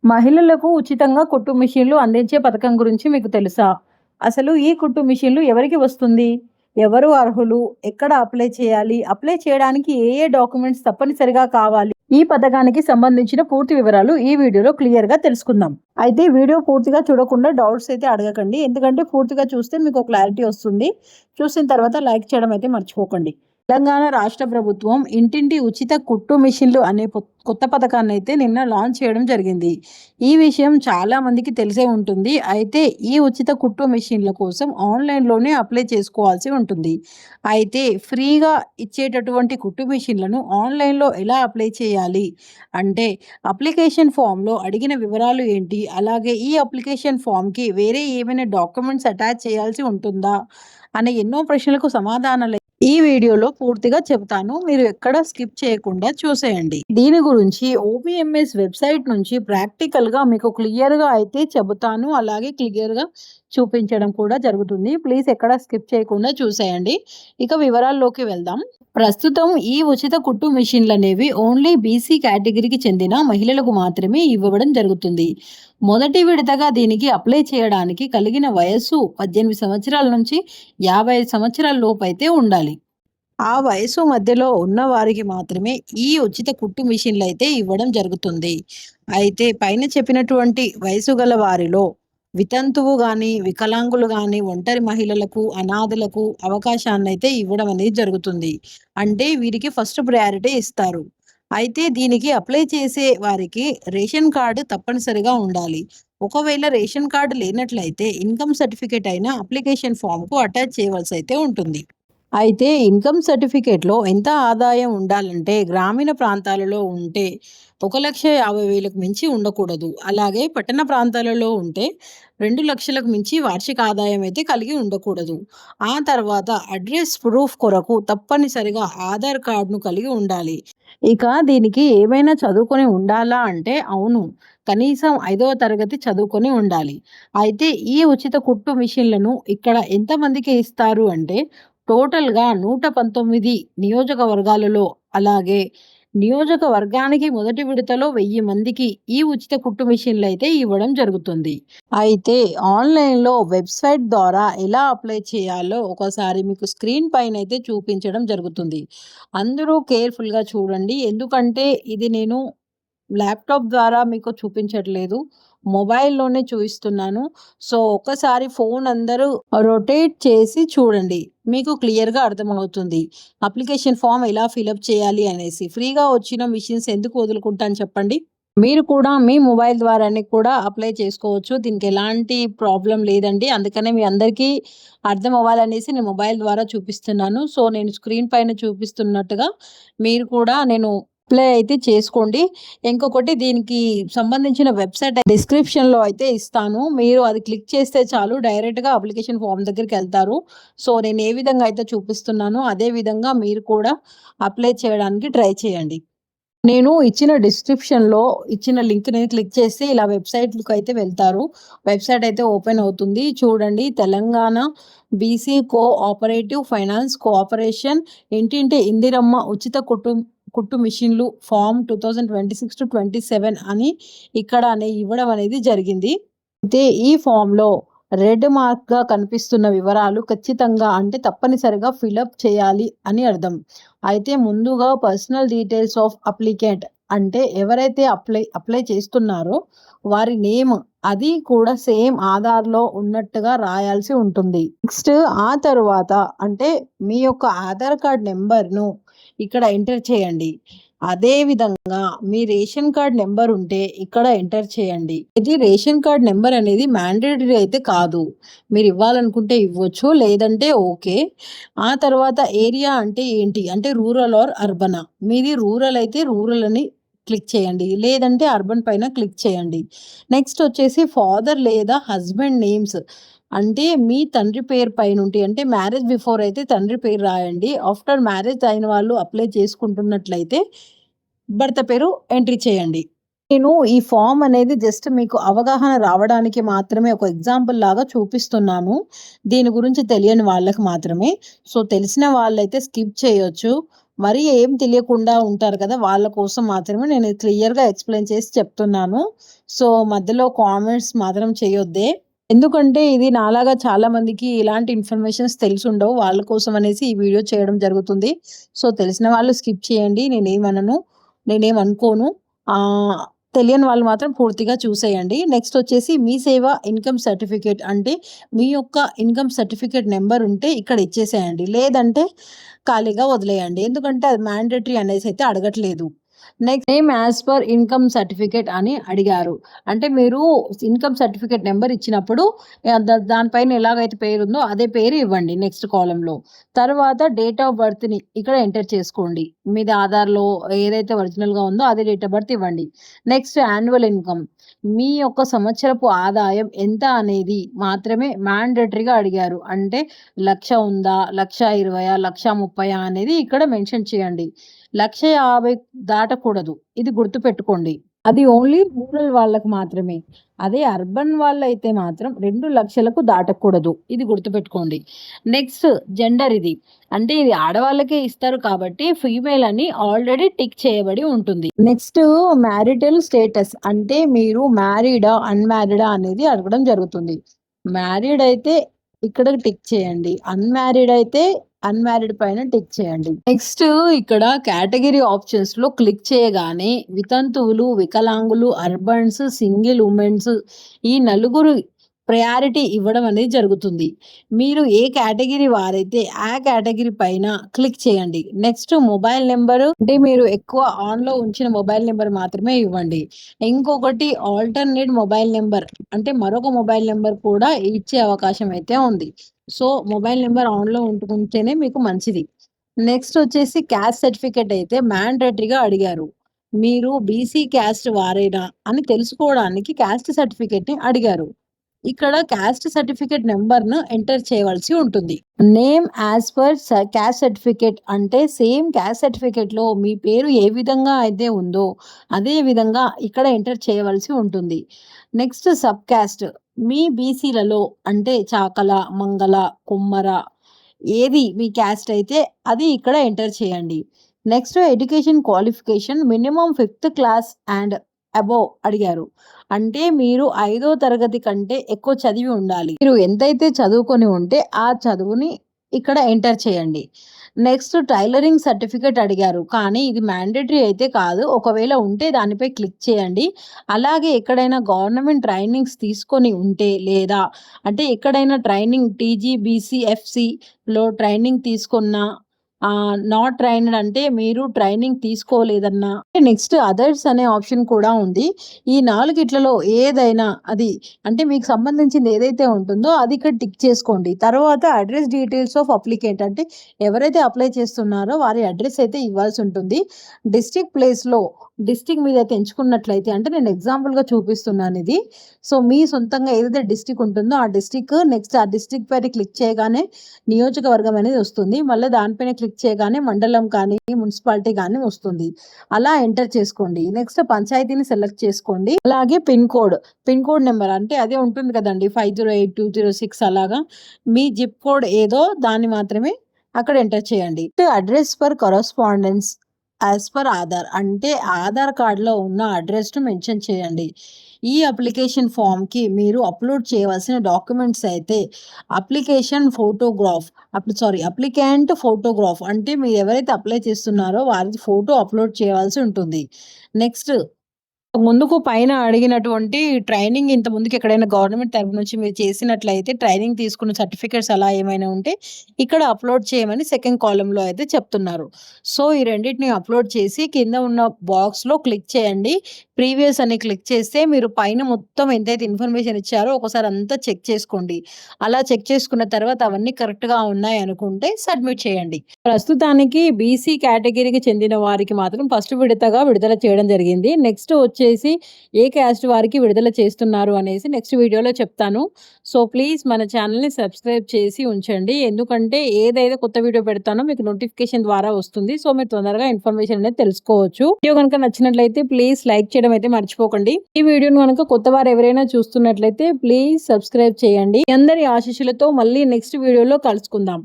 మహిళలకు ఉచితంగా కుట్టు మిషన్లు అందించే పథకం గురించి మీకు తెలుసా? అసలు ఈ కుట్టు మిషన్లు ఎవరికి వస్తుంది? ఎవరు అర్హులు? ఎక్కడ అప్లై చేయాలి? అప్లై చేయడానికి ఏ ఏ డాక్యుమెంట్స్ తప్పనిసరిగా కావాలి? ఈ పథకానికి సంబంధించిన పూర్తి వివరాలు ఈ వీడియోలో క్లియర్‌గా తెలుసుకుందాం. అయితే వీడియో పూర్తిగా చూడకుండా డౌట్స్ అయితే అడగకండి. ఎందుకంటే పూర్తిగా చూస్తే మీకు క్లారిటీ వస్తుంది. చూసిన తర్వాత లైక్ చేయడం అయితే మర్చిపోకండి. తెలంగాణ రాష్ట్ర ప్రభుత్వం ఇంటింటి ఉచిత కుట్టు మిషన్లు అనే కొత్త పథకాన్ని అయితే నిన్న లాంచ్ చేయడం జరిగింది. ఈ విషయం చాలా మందికి తెలిసే ఉంటుంది. అయితే ఈ ఉచిత కుట్టు మిషన్ల కోసం ఆన్లైన్లోనే అప్లై చేసుకోవాల్సి ఉంటుంది. అయితే ఫ్రీగా ఇచ్చేటటువంటి కుట్టు మిషన్లను ఆన్లైన్లో ఎలా అప్లై చేయాలి అంటే అప్లికేషన్ ఫామ్లో అడిగిన వివరాలు ఏంటి, అలాగే ఈ అప్లికేషన్ ఫామ్కి వేరే ఏమైనా డాక్యుమెంట్స్ అటాచ్ చేయాల్సి ఉంటుందా అనే ఎన్నో ప్రశ్నలకు సమాధానాలు ఈ వీడియోలో పూర్తిగా చెబుతాను. మీరు ఎక్కడ స్కిప్ చేయకుండా చూసేయండి. దీని గురించి ఓపీఎంఎస్ వెబ్సైట్ నుంచి ప్రాక్టికల్‌గా మీకు క్లియర్‌గా అయితే చెబుతాను. అలాగే క్లియర్‌గా చూపించడం కూడా జరుగుతుంది. ప్లీజ్ ఎక్కడ స్కిప్ చేయకుండా చూసేయండి. ఇక వివరాల్లోకి వెళ్దాం. ప్రస్తుతం ఈ ఉచిత కుట్టు మిషన్లనేవి ఓన్లీ బీసీ కేటగిరీకి చెందిన మహిళలకు మాత్రమే ఇవ్వడం జరుగుతుంది. మొదటి విడతగా దీనికి అప్లై చేయడానికి కలిగిన వయస్సు 18 సంవత్సరాల నుంచి 55 సంవత్సరాల లోపైతే ఉండాలి. ఆ వయసు మధ్యలో ఉన్న వారికి మాత్రమే ఈ ఉచిత కుట్టు మిషన్లు అయితే ఇవ్వడం జరుగుతుంది. అయితే పైన చెప్పినటువంటి వయసు గల వారిలో వితంతువు గాని, వికలాంగులు గాని, ఒంటరి మహిళలకు, అనాథలకు అవకాశాన్నయితే ఇవ్వడం అనేది జరుగుతుంది. అంటే వీరికి ఫస్ట్ ప్రయారిటీ ఇస్తారు. అయితే దీనికి అప్లై చేసే వారికి రేషన్ కార్డు తప్పనిసరిగా ఉండాలి. ఒకవేళ రేషన్ కార్డు లేనట్లయితే ఇన్‌కమ్ సర్టిఫికేట్ అయిన అప్లికేషన్ ఫామ్‌కు అటాచ్ చేయవలసి అయితే ఉంటుంది. అయితే ఇన్‌కమ్ సర్టిఫికేట్‌లో ఎంత ఆదాయం ఉండాలంటే గ్రామీణ ప్రాంతాలలో ఉంటే 1,50,000కు మించి ఉండకూడదు. అలాగే పట్టణ ప్రాంతాలలో ఉంటే 2,00,000కు మించి వార్షిక ఆదాయం అయితే కలిగి ఉండకూడదు. ఆ తర్వాత అడ్రెస్ ప్రూఫ్ కొరకు తప్పనిసరిగా ఆధార్ కార్డ్‌ను కలిగి ఉండాలి. ఇక దీనికి ఏమైనా చదువుకొని ఉండాలా అంటే అవును. కనీసం 5వ తరగతి చదువుకొని ఉండాలి. అయితే ఈ ఉచిత కుట్టు మిషన్‌లను ఇక్కడ ఎంతమందికి ఇస్తారు అంటే టోటల్‌గా 119 నియోజకవర్గాలలో అలాగే నియోజకవర్గానికి మొదటి విడతలో 1000 మందికి ఈ ఉచిత కుట్టు మిషన్‌లయితే ఇవ్వడం జరుగుతుంది. అయితే ఆన్‌లైన్‌లో వెబ్‌సైట్ ద్వారా ఎలా అప్లై చేయాలో ఒకసారి మీకు స్క్రీన్ పైనైతే చూపించడం జరుగుతుంది. అందరూ కేర్‌ఫుల్‌గా చూడండి. ఎందుకంటే ఇది నేను ల్యాప్‌టాప్ ద్వారా మీకు చూపించట్లేదు. మొబైల్‌లోనే చూయిస్తున్నాను. సో, ఒక్కసారి ఫోన్ అందరూ రొటేట్ చేసి చూడండి. మీకు క్లియర్‌గా అర్థమవుతుంది. అప్లికేషన్ ఫామ్ ఎలా ఫిలప్ చేయాలి అనేసి. ఫ్రీగా వచ్చిన మిషన్స్ ఎందుకు వదులుకుంటాను చెప్పండి? మీరు కూడా మీ మొబైల్ ద్వారానే కూడా అప్లై చేసుకోవచ్చు. దీనికి ఎలాంటి ప్రాబ్లమ్ లేదండి. అందుకనే మీ అందరికీ అర్థం అవ్వాలనేసి నేను మొబైల్ ద్వారా చూపిస్తున్నాను. సో, నేను స్క్రీన్ పైన చూపిస్తున్నట్టుగా మీరు కూడా అప్లై అయితే చేసుకోండి. ఇంకొకటి దీనికి సంబంధించిన వెబ్‌సైట్ డిస్క్రిప్షన్‌లో అయితే ఇస్తాను. మీరు అది క్లిక్ చేస్తే చాలు డైరెక్ట్‌గా అప్లికేషన్ ఫార్మ్ దగ్గరికెళ్తారు. సో, నేను ఏ విధంగా అయితే చూపిస్తున్నానో అదే విధంగా మీరు కూడా అప్లై చేయడానికి ట్రై చేయండి. నేను ఇచ్చిన డిస్క్రిప్షన్‌లో ఇచ్చిన లింక్‌ని క్లిక్ చేస్తే ఇలా వెబ్‌సైట్‌కైతే వెళ్తారు. వెబ్‌సైట్ అయితే ఓపెన్ అవుతుంది. చూడండి Telangana BC cooperative finance cooperation ఇంటింటి ఇందిరమ్మ ఉచిత కుట్టు మిషన్లు ఫార్మ్ 2026-27 అని ఇక్కడ ఇవ్వడం అనేది జరిగింది. అయితే ఈ ఫార్మ్‌లో రెడ్ మార్క్‌గా కనిపిస్తున్న వివరాలు ఖచ్చితంగా అంటే తప్పనిసరిగా ఫిలప్ చేయాలి అని అర్థం. అయితే ముందుగా పర్సనల్ డీటెయిల్స్ ఆఫ్ అప్లికెంట్ అంటే ఎవరైతే అప్లై చేస్తున్నారో వారి నేమ్ అది కూడా సేమ్ ఆధార్‌లో ఉన్నట్టుగా రాయాల్సి ఉంటుంది. నెక్స్ట్ ఆ తరువాత అంటే మీ యొక్క ఆధార్ కార్డ్ నంబర్‌ను ఇక్కడ ఎంటర్ చేయండి. అదే విధంగా మీ రేషన్ కార్డ్ నంబర్ ఉంటే ఇక్కడ ఎంటర్ చేయండి. ఇది రేషన్ కార్డ్ నంబర్ అనేది మ్యాండేటరీ అయితే కాదు. మీరు ఇవ్వాలనుకుంటే ఇవ్వచ్చు. లేదంటే ఓకే. ఆ తర్వాత ఏరియా అంటే ఏంటి? అంటే రూరల్ ఆర్ అర్బనా? మీది రూరల్ అయితే రూరల్ అని క్లిక్ చేయండి. లేదంటే అర్బన్ పైన క్లిక్ చేయండి. నెక్స్ట్ వచ్చేసి ఫాదర్ లేదా హస్బెండ్ నేమ్స్ అంటే మీ తండ్రి పేరు పైనుంటి అంటే మ్యారేజ్ బిఫోర్ అయితే తండ్రి పేరు రాయండి. ఆఫ్టర్ మ్యారేజ్ అయిన వాళ్ళు అప్లై చేసుకుంటున్నట్లయితే భర్త పేరు ఎంట్రీ చేయండి. నేను ఈ ఫార్మ్ అనేది జస్ట్ మీకు అవగాహన రావడానికి మాత్రమే ఒక ఎగ్జాంపుల్ లాగా చూపిస్తున్నాను. దీని గురించి తెలియని వాళ్ళకి మాత్రమే. సో, తెలిసిన వాళ్ళైతే స్కిప్ చేయొచ్చు. మరి ఏం తెలియకుండా ఉంటారు కదా! వాళ్ళ కోసం మాత్రమే నేను క్లియర్‌గా ఎక్స్‌ప్లెయిన్ చేసి చెప్తున్నాను. సో, మధ్యలో కామెంట్స్ మాత్రం చేయొద్దే. ఎందుకంటే ఇది నాలాగా చాలా మందికి ఇలాంటి ఇన్ఫర్మేషన్స్ తెలిసుండవు. వాళ్ళ కోసం అనేసి ఈ వీడియో చేయడం జరుగుతుంది. సో, తెలిసిన వాళ్ళు స్కిప్ చేయండి. నేనేమనను. నేనేమనుకోను. ఆహ్, తెలియని వాళ్ళు మాత్రం పూర్తిగా చూసేయండి. నెక్స్ట్ వచ్చేసి మీ సేవ ఇన్‌కమ్ సర్టిఫికేట్ అంటే మీ యొక్క ఇన్‌కమ్ సర్టిఫికేట్ నంబర్ ఉంటే ఇక్కడ ఇచ్చేసేయండి. లేదంటే ఖాళీగా వదిలేయండి. ఎందుకంటే అది మ్యాండేటరీ అనేసైతే అడగట్లేదు. Next name as per income certificate అని అడిగారు. అంటే మీరు ఇన్‌కమ్ సర్టిఫికేట్ నంబర్ ఇచ్చినప్పుడు దానిపైన ఎలాగైతే పేరుందో అదే పేరు ఇవ్వండి నెక్స్ట్ కాలమ్‌లో. తర్వాత డేట్ ఆఫ్ బర్త్‌ని ఇక్కడ ఎంటర్ చేసుకోండి. మీది ఆధార్‌లో ఏదైతే ఒరిజినల్‌గా ఉందో అదే డేట్ ఆఫ్ బర్త్ ఇవ్వండి. నెక్స్ట్ యాన్యువల్ ఇన్‌కమ్ మీ యొక్క సంవత్సరపు ఆదాయం ఎంత అనేది మాత్రమే మ్యాండేటరీగా అడిగారు. అంటే 1,00,000 ఉందా? 1,20,000 1,30,000 అనేది ఇక్కడ మెన్షన్ చేయండి. 1,50,000 దాటకూడదు. ఇది గుర్తుపెట్టుకోండి. అది ఓన్లీ రూరల్ వాళ్ళకి మాత్రమే. అదే అర్బన్ వాళ్ళైతే మాత్రం 2,00,000కు దాటకూడదు. ఇది గుర్తుపెట్టుకోండి. నెక్స్ట్ జెండర్ ఇది. అంటే ఇది ఆడవాళ్ళకే ఇస్తారు కాబట్టి ఫీమేల్ అని ఆల్రెడీ టిక్ చేయబడి ఉంటుంది. నెక్స్ట్ మ్యారిటల్ స్టేటస్ అంటే మీరు మ్యారీడా? అన్‌మ్యారీడా? అనేది అడగడం జరుగుతుంది. మ్యారీడ్ అయితే ఇక్కడ టిక్ చేయండి. అన్‌మ్యారీడ్ అయితే అన్‌మ్యారీడ్ పైన టిక్ చేయండి. నెక్స్ట్ ఇక్కడ కేటగరీ ఆప్షన్స్‌లో క్లిక్ చేయగానే వితంతువులు, వికలాంగులు, అర్బన్స్, సింగిల్ వుమెన్స్ ఈ నలుగురు ప్రయారిటీ ఇవ్వడం అనేది జరుగుతుంది. మీరు ఏ కేటగరీ వారైతే ఆ కేటగరీ పైన క్లిక్ చేయండి. నెక్స్ట్ మొబైల్ నంబరు అంటే మీరు ఎక్కువ ఆన్‌లో ఉంచిన మొబైల్ నంబర్ మాత్రమే ఇవ్వండి. ఇంకొకటి ఆల్టర్‌నేట్ మొబైల్ నంబర్ అంటే మరొక మొబైల్ నంబర్ కూడా ఇచ్చే అవకాశం అయితే ఉంది. సో, మొబైల్ నంబర్ ఆన్‌లో ఉంటేనే మీకు మంచిది. నెక్స్ట్ వచ్చేసి క్యాస్ట్ సర్టిఫికేట్ అయితే మ్యాండేటరీగా అడిగారు. మీరు బీసీ క్యాస్ట్ వారేనా అని తెలుసుకోవడానికి క్యాస్ట్ సర్టిఫికేట్‌ని అడిగారు. ఇక్కడ క్యాస్ట్ సర్టిఫికేట్ నంబర్‌ను ఎంటర్ చేయవలసి ఉంటుంది. Name as per caste certificate అంటే సేమ్ క్యాస్ట్ సర్టిఫికేట్‌లో మీ పేరు ఏ విధంగా అయితే ఉందో అదే విధంగా ఇక్కడ ఎంటర్ చేయవలసి ఉంటుంది. నెక్స్ట్ సబ్ క్యాస్ట్ మీ బీసీలలో అంటే చాకల, మంగళ, కుమ్మర ఏది మీ క్యాస్ట్ అయితే అది ఇక్కడ ఎంటర్ చేయండి. Next education qualification minimum fifth class and above అడిగారు. అంటే మీరు 5వ తరగతి కంటే ఎక్కువ చదివి ఉండాలి. మీరు ఎంతైతే చదువుకొని ఉంటే ఆ చదువుని ఇక్కడ ఎంటర్ చేయండి. నెక్స్ట్ టైలరింగ్ సర్టిఫికేట్ అడిగారు. కానీ ఇది మ్యాండేటరీ అయితే కాదు. ఒకవేళ ఉంటే దానిపై క్లిక్ చేయండి. అలాగే ఎక్కడైనా గవర్నమెంట్ ట్రైనింగ్స్ తీసుకొని ఉంటే లేదా అంటే ఎక్కడైనా ట్రైనింగ్ టీజీబీసీఎఫ్‌సిలో ట్రైనింగ్ తీసుకున్న నాట్ ట్రైన్డ్ అంటే మీరు ట్రైనింగ్ తీసుకోలేదన్నా నెక్స్ట్ అదర్స్ అనే ఆప్షన్ కూడా ఉంది. ఈ 4 ఏదైనా అది అంటే మీకు సంబంధించింది ఏదైతే ఉంటుందో అది ఇక్కడ టిక్ చేసుకోండి. తర్వాత అడ్రెస్ డీటెయిల్స్ ఆఫ్ అప్లికెంట్ అంటే ఎవరైతే అప్లై చేస్తున్నారో వారి అడ్రెస్ అయితే ఇవ్వాల్సి ఉంటుంది. డిస్ట్రిక్ట్ ప్లేస్‌లో డిస్ట్రిక్ట్ మీరైతే ఎంచుకున్నట్లయితే అంటే నేను ఎగ్జాంపుల్‌గా చూపిస్తున్నాను ఇది. సో, మీ సొంతంగా ఏదైతే డిస్ట్రిక్ట్ ఉంటుందో ఆ డిస్ట్రిక్ట్ నెక్స్ట్ ఆ డిస్ట్రిక్ట్ పైన క్లిక్ చేయగానే నియోజకవర్గం అనేది వస్తుంది. మళ్ళీ దానిపైన క్లిక్ చేయగానే మండలం కానీ, మున్సిపాలిటీ కానీ వస్తుంది. అలా ఎంటర్ చేసుకోండి. నెక్స్ట్ పంచాయతీని సెలెక్ట్ చేసుకోండి. అలాగే పిన్ కోడ్ నంబర్ అంటే అదే ఉంటుంది కదండీ 508206 అలాగా. మీ జిప్ కోడ్ ఏదో దాన్ని మాత్రమే అక్కడ ఎంటర్ చేయండి. Address for correspondence as per Aadhaar అంటే ఆధార్ కార్డ్‌లో ఉన్న అడ్రెస్‌ను మెన్షన్ చేయండి. ఈ అప్లికేషన్ ఫార్మ్‌కి మీరు అప్లోడ్ చేయవలసిన డాక్యుమెంట్స్ అయితే అప్లికెంట్ ఫోటోగ్రాఫ్ అంటే మీరు ఎవరైతే అప్లై చేస్తున్నారో వారిది ఫోటో అప్లోడ్ చేయవలసి ఉంటుంది. నెక్స్ట్ ముందుకు పైన అడిగినటువంటి ట్రైనింగ్ ఇంత ముందుకు ఎక్కడైనా గవర్నమెంట్ తరపు నుంచి మీరు చేసినట్లయితే ట్రైనింగ్ తీసుకున్న సర్టిఫికేట్స్ అలా ఏమైనా ఉంటే ఇక్కడ అప్లోడ్ చేయమని సెకండ్ కాలమ్‌లో అయితే చెప్తున్నారు. సో, ఈ రెండిటిని అప్లోడ్ చేసి కింద ఉన్న బాక్స్‌లో క్లిక్ చేయండి. ప్రీవియస్ అని క్లిక్ చేస్తే మీరు పైన మొత్తం ఎంతైతే ఇన్ఫర్మేషన్ ఇచ్చారో ఒకసారి అంతా చెక్ చేసుకోండి. అలా చెక్ చేసుకున్న తర్వాత అవన్నీ కరెక్ట్‌గా ఉన్నాయి అనుకుంటే సబ్మిట్ చేయండి. ప్రస్తుతానికి బీసీ కేటగిరీకి చెందిన వారికి మాత్రం ఫస్ట్ విడతగా విడుదల చేయడం జరిగింది. నెక్స్ట్ వచ్చేసి ఏ క్యాస్ట్ వారికి విడుదల చేస్తున్నారు అనేసి నెక్స్ట్ వీడియోలో చెప్తాను. సో, ప్లీజ్ మన ఛానల్‌ని సబ్స్క్రైబ్ చేసి ఉంచండి. ఎందుకంటే ఏదైతే కొత్త వీడియో పెడతానో మీకు నోటిఫికేషన్ ద్వారా వస్తుంది. సో, మీరు తొందరగా ఇన్ఫర్మేషన్ అనేది తెలుసుకోవచ్చు. వీడియో కనుక నచ్చినట్లయితే ప్లీజ్ లైక్ చేయడం అయితే మర్చిపోకండి. ఈ వీడియోను కనుక కొత్త వారు ఎవరైనా చూస్తున్నట్లయితే ప్లీజ్ సబ్స్క్రైబ్ చేయండి. మీ అందరి ఆశీస్సులతో మళ్ళీ నెక్స్ట్ వీడియోలో కలుసుకుందాం.